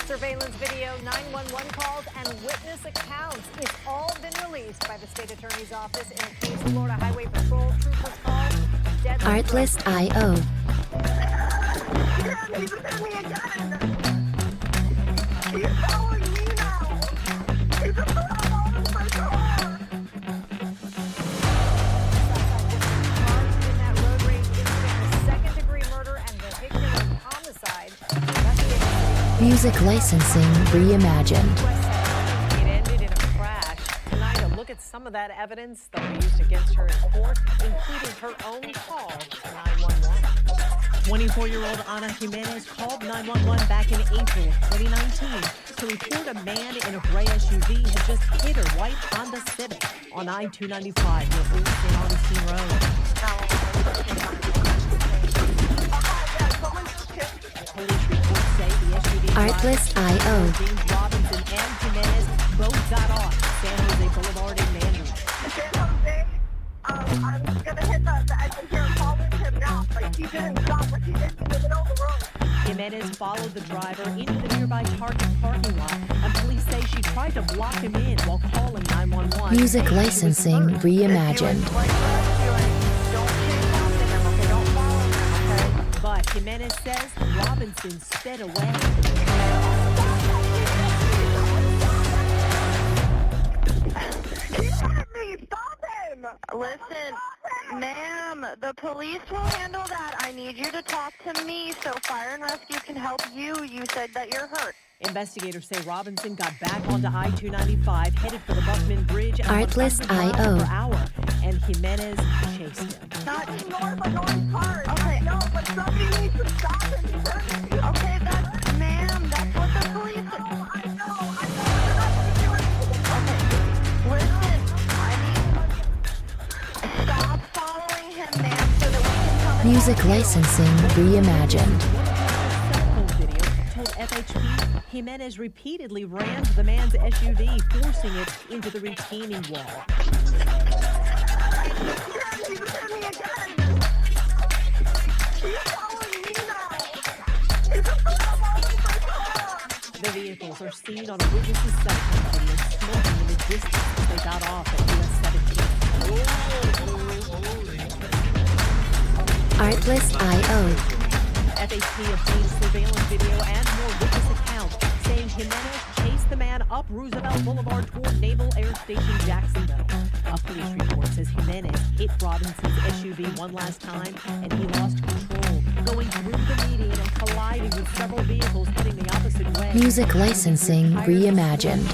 Surveillance video, 911 calls, and witness accounts. It's all been released by the state attorney's office in a case Florida Highway Patrol troopers called deadly. Artlist.io. He's sending me again. He's following me now. He's just put all over my car. Charged in that road rage incident with second-degree murder and vehicular homicide. Music licensing reimagined. It ended in a crash. Tonight, a look at some of that evidence that will be used against her in court, including her own call to 911. 24-year-old Ana Jimenez called 911 back in April 2019 to report a man in a gray SUV had just hit her white Honda Civic on I-295 near Old St. Augustine Road. Police reports say the SUV Artlist.io. James Robinson and Jimenez both got off San Jose Boulevard in Mandarin. San Jose, I'm gonna hit the exit here and following him now. Like, he didn't stop, like he did in the middle of the road. Jimenez followed the driver into the nearby Target parking lot, and police say she tried to block him in while calling 911. Music licensing reimagined. But Jimenez says Robinson sped away. He hit me! Stop him! Listen, ma'am, the police will handle that. I need you to talk to me so fire and rescue can help you. You said that you're hurt. Investigators say Robinson got back onto I-295, headed for the Buckman Bridge at 100 Artlist.io. miles per hour, and Jimenez chased him. Not ignore my own cars. Okay. No, but somebody needs to stop him. He's hurting me. Okay, ma'am, that's what the police... I know. Listen, stop following him, ma'am, so that we can come and Music help you. licensing reimagined. Cell phone video told FHP Jimenez repeatedly rammed the man's SUV, forcing it into the retaining wall. He's sending me again. He's following me now. He's just put all over my car. The vehicles are seen on a witness's cell phone video smoking in the distance as they got off at US 17. Artlist.io. FHP obtained surveillance video and more witness accounts saying Jimenez chased the man up Roosevelt Boulevard toward Naval Air Station Jacksonville. A police report says Jimenez hit Robinson's SUV one last time and he lost control, going through the median and colliding with several vehicles heading the opposite way. Music licensing reimagined.